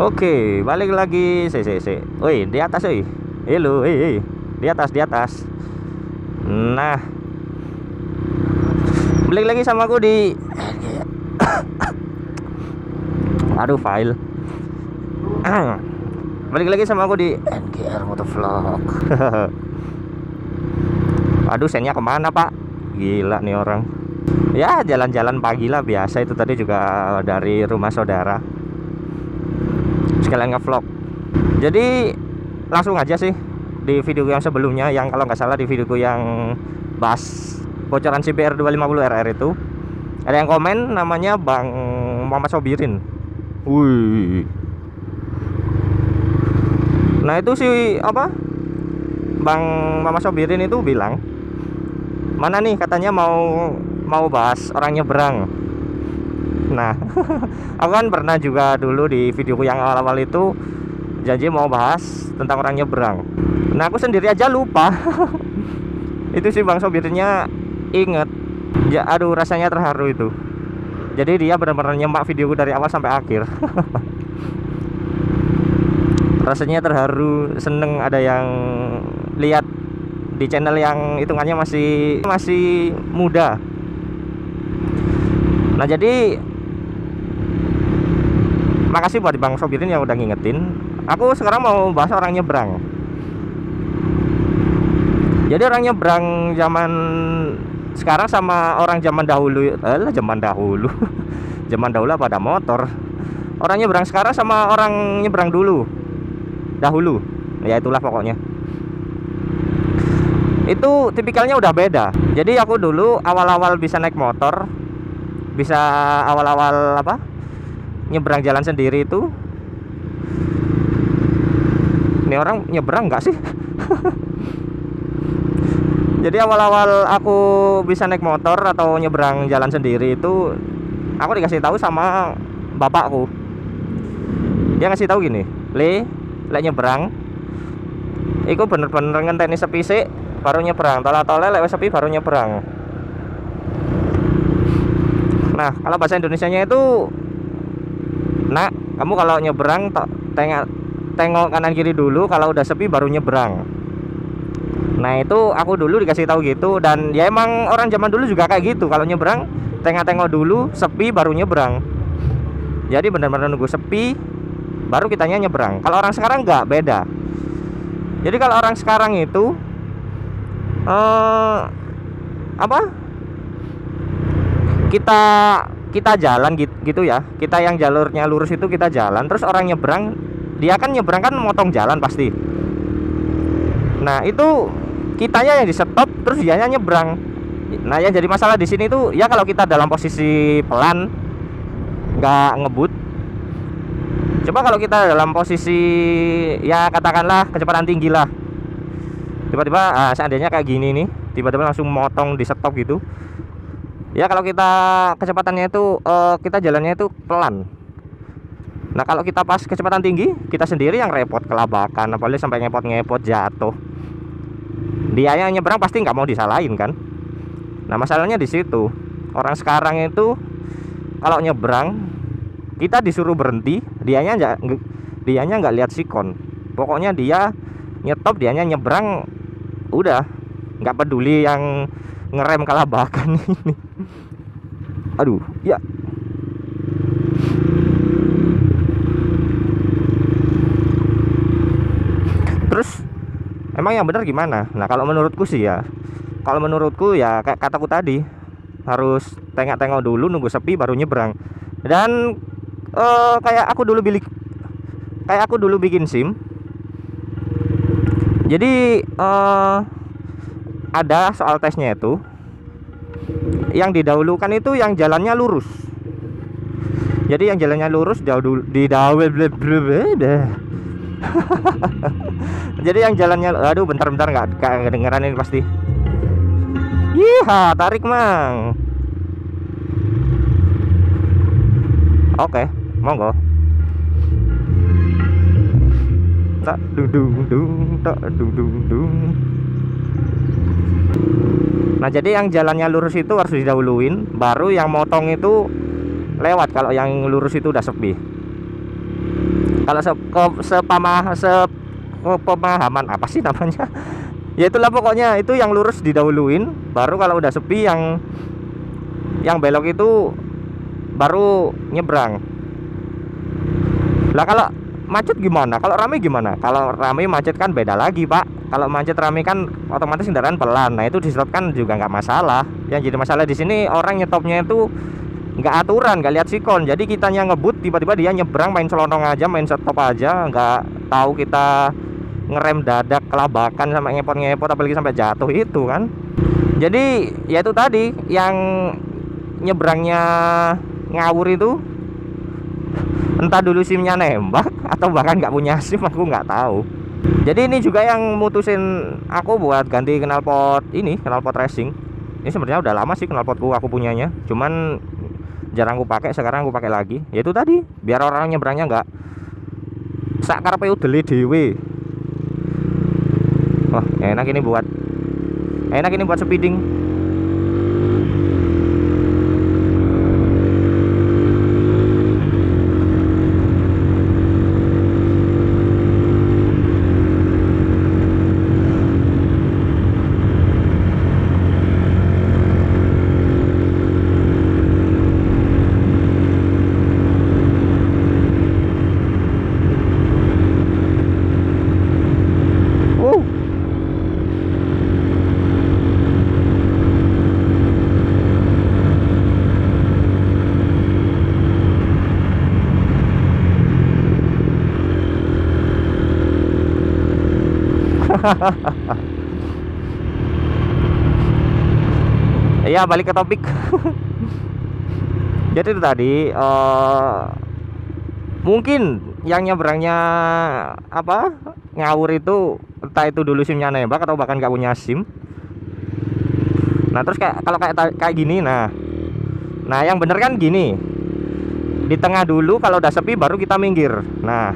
Oke, balik lagi. Woi, di atas, woi. Halo, di atas, di atas. Nah, balik lagi sama aku di aduh, file. Balik lagi sama aku di NGR Motovlog. Aduh, sennya kemana, Pak? Gila nih orang. Ya, jalan-jalan pagi lah biasa. Itu tadi juga dari rumah saudara, sekalian ngevlog. Jadi langsung aja sih di video yang sebelumnya, yang kalau nggak salah di videoku yang bahas bocoran CBR 250 RR itu, ada yang komen namanya Bang Muhammad Sobirin. Wih. Nah itu si apa, Bang Muhammad Sobirin itu bilang, mana nih katanya mau bahas orang nyebrang. Nah, aku kan pernah juga dulu di videoku yang awal-awal itu janji mau bahas tentang orang nyebrang. Nah, aku sendiri aja lupa. Itu sih Bang Sobirinnya inget. Ya, aduh, rasanya terharu itu. Jadi dia benar-benar nyemak videoku dari awal sampai akhir. Rasanya terharu, seneng ada yang lihat di channel yang hitungannya masih muda. Nah, jadi makasih buat Bang Sobirin yang udah ngingetin. Aku sekarang mau bahas orang nyebrang. Jadi orang nyebrang zaman sekarang sama orang zaman dahulu, zaman dahulu. Zaman dahulu pada motor. Orang nyebrang sekarang sama orang nyebrang dahulu. Ya itulah pokoknya. Itu tipikalnya udah beda. Jadi aku dulu awal-awal bisa naik motor, bisa awal-awal apa? Nyebrang jalan sendiri itu. Ini orang nyebrang nggak sih? Jadi awal-awal aku bisa naik motor atau nyebrang jalan sendiri itu, aku dikasih tahu sama bapakku. Dia ngasih tahu gini, lek nyebrang, iku bener-bener ngenteni sepi sik baru nyebrang. Tola-tole lek wis sepi baru nyebrang. Nah, kalau bahasa Indonesianya itu, nah, kamu kalau nyebrang tengok kanan kiri dulu, kalau udah sepi baru nyebrang. Nah, itu aku dulu dikasih tahu gitu, dan ya emang orang zaman dulu juga kayak gitu. Kalau nyebrang tengok dulu, sepi baru nyebrang. Jadi benar-benar nunggu sepi baru kitanya nyebrang. Kalau orang sekarang nggak, beda. Jadi kalau orang sekarang itu apa? Kita jalan gitu ya. Kita yang jalurnya lurus itu kita jalan, terus orang nyebrang, dia kan nyebrang kan motong jalan pasti. Nah, itu kitanya yang di stop, terus dianya nyebrang. Nah, yang jadi masalah di sini tuh ya kalau kita dalam posisi pelan, nggak ngebut. Coba kalau kita dalam posisi ya katakanlah kecepatan tinggi lah, tiba-tiba seandainya kayak gini nih, tiba-tiba langsung motong di stop gitu. Ya kalau kita kecepatannya itu kita jalannya itu pelan. Nah, kalau kita pas kecepatan tinggi, kita sendiri yang repot, kelabakan, apalagi sampai ngepot-ngepot jatuh. Dia yang nyebrang pasti nggak mau disalahin kan. Nah, masalahnya di situ. Orang sekarang itu kalau nyebrang, kita disuruh berhenti, dianya nggak lihat sikon. Pokoknya dia nyetop, dianya nyebrang, udah nggak peduli yang ngerem kelabakan ini. Aduh, ya. Terus emang yang benar gimana? Nah, kalau menurutku sih ya, kalau menurutku ya kayak kataku tadi, harus tengok dulu, nunggu sepi baru nyebrang. Dan kayak aku dulu bikin SIM. Jadi ada soal tesnya itu, yang didahulukan itu yang jalannya lurus. Jadi yang jalannya lurus jadi yang jalannya, aduh, bentar nggak kedengeran ini pasti. Iya, tarik mang. Oke, monggo. Tak dung. Nah, jadi yang jalannya lurus itu harus didahuluin, baru yang motong itu lewat kalau yang lurus itu udah sepi. Kalau pemahaman apa sih namanya? Ya itulah pokoknya, itu yang lurus didahuluin, baru kalau udah sepi yang belok itu baru nyebrang. Lah kalau macet gimana? Kalau rame gimana? Kalau rame macet kan beda lagi, Pak. Kalau macet rame kan otomatis kendaraan pelan. Nah, itu di stop kan juga nggak masalah. Yang jadi masalah di sini orang nyetopnya itu nggak aturan, nggak lihat sikon. Jadi kitanya ngebut, tiba-tiba dia nyebrang main selonong aja, main stop aja, nggak tahu kita ngerem dadak, kelabakan sampai ngepot-ngepot, apalagi sampai jatuh itu kan. Jadi ya itu tadi, yang nyebrangnya ngawur itu entah dulu SIM-nya nembak atau bahkan nggak punya SIM, aku nggak tahu. Jadi ini juga yang mutusin aku buat ganti knalpot ini, knalpot racing. Ini sebenarnya udah lama sih knalpotku aku punyanya, cuman jarang aku pakai, sekarang aku pakai lagi. Yaitu tadi, biar orang nyebrangnya nggak sak karepe udele dhewe. Wah, enak ini buat speeding. Ya balik ke topik. Jadi itu tadi mungkin yang nyebrangnya apa ngawur itu, entah itu dulu SIM-nya nembak atau bahkan nggak punya SIM. Nah terus kalau kayak gini, nah yang bener kan gini, di tengah dulu, kalau udah sepi baru kita minggir. Nah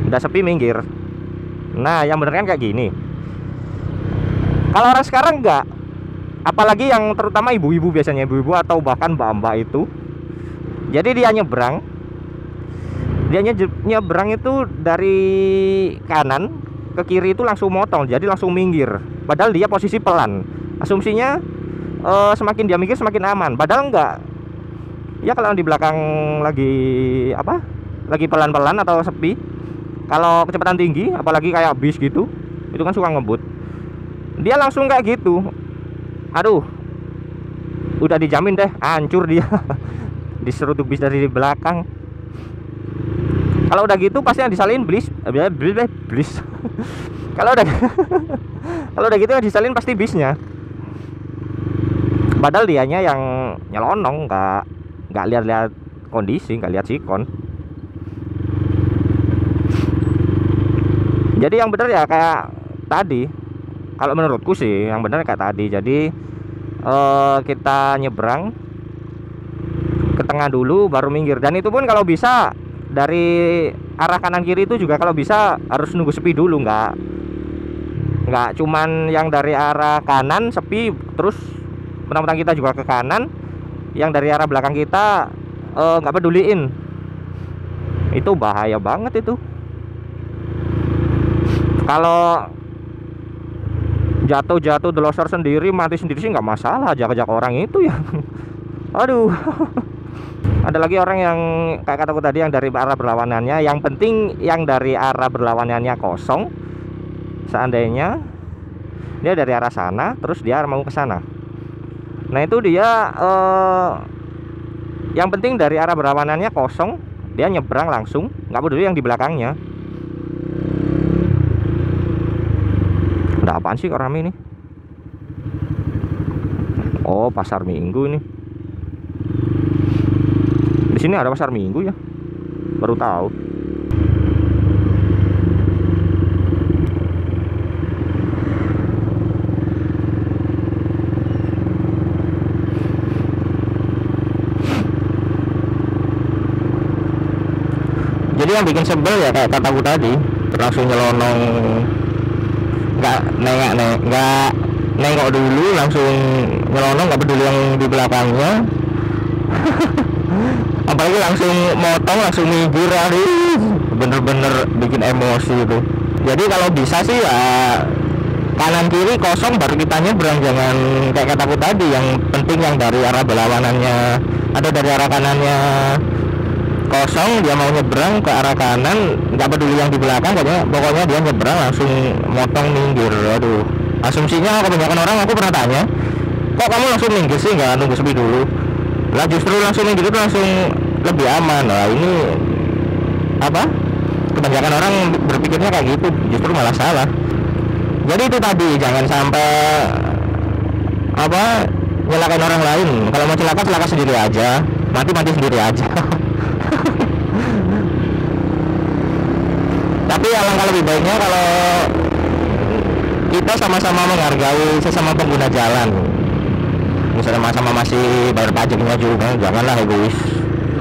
udah sepi minggir. Nah yang bener kan kayak gini. Kalau orang sekarang enggak, apalagi yang terutama ibu-ibu, biasanya ibu-ibu atau bahkan mbak-mbak itu, jadi dia nyebrang itu dari kanan ke kiri itu langsung motong, jadi langsung minggir, padahal dia posisi pelan. Asumsinya semakin dia minggir semakin aman, padahal enggak. Ya kalau di belakang lagi pelan-pelan atau sepi, kalau kecepatan tinggi apalagi kayak bis gitu, itu kan suka ngebut, dia langsung kayak gitu. Aduh, udah dijamin deh hancur dia. Diseruduk bis dari belakang. Kalau udah gitu pasti yang disalin bis. Kalau udah gitu yang disalin pasti bisnya. Padahal dianya yang nyelonong, nggak lihat kondisi, nggak lihat sikon. Jadi yang benar ya kayak tadi. Kalau menurutku sih yang benar kayak tadi. Jadi kita nyebrang ke tengah dulu baru minggir, dan itu pun kalau bisa dari arah kanan kiri itu juga kalau bisa harus nunggu sepi dulu, nggak cuman yang dari arah kanan sepi terus mentang-mentang kita juga ke kanan, yang dari arah belakang kita nggak peduliin. Itu bahaya banget itu. Kalau jatuh delosor sendiri, mati sendiri sih nggak masalah, ajak-ajak orang itu ya. Aduh. Ada lagi orang yang kayak kataku tadi, yang dari arah berlawanannya, yang penting yang dari arah berlawanannya kosong. Seandainya dia dari arah sana terus dia mau ke sana, nah itu dia yang penting dari arah berlawanannya kosong, dia nyebrang langsung, nggak peduli yang di belakangnya. Ada apaan sih kok rame nih? Oh, pasar Minggu ini. Di sini ada pasar Minggu ya? Baru tahu. Jadi yang bikin sebel ya kayak kataku tadi, langsung nyelonong, nggak nengok dulu, langsung nyelonong, nggak peduli yang di belakangnya. Apalagi langsung motong, langsung minggir, aduh, bener-bener bikin emosi itu. Jadi kalau bisa sih ya kanan kiri kosong baru kita nyebrang, jangan kayak kataku tadi, yang penting yang dari arah berlawanannya atau dari arah kanannya kosong, dia mau nyebrang ke arah kanan, nggak peduli yang di belakang, pokoknya dia nyebrang langsung motong minggir. Aduh, asumsinya kebanyakan orang, aku pernah tanya, kok kamu langsung minggir sih, nggak nunggu sepi dulu? Lah justru langsung minggir itu langsung lebih aman. Nah ini apa, kebanyakan orang berpikirnya kayak gitu, justru malah salah. Jadi itu tadi, jangan sampai apa nyalakan orang lain. Kalau mau celaka sendiri aja, mati sendiri aja. Tapi alangkah lebih baiknya kalau kita sama-sama menghargai sesama pengguna jalan. Misalnya sama-sama masih bayar pajaknya juga, janganlah egois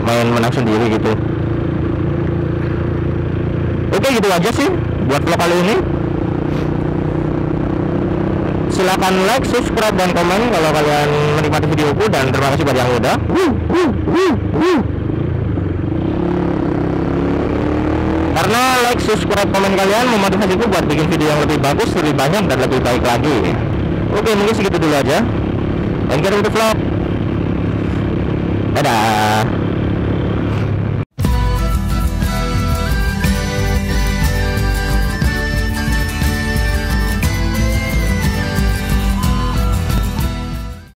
main menang sendiri gitu. Oke, gitu aja sih buat vlog kali ini. Silahkan like, subscribe, dan komen kalau kalian menikmati videoku, dan terima kasih buat yang udah. Karena like, subscribe, komen kalian memotivasiku buat bikin video yang lebih bagus, lebih banyak, dan lebih baik lagi. Oke, mungkin segitu dulu aja. And get into vlog. Dadah.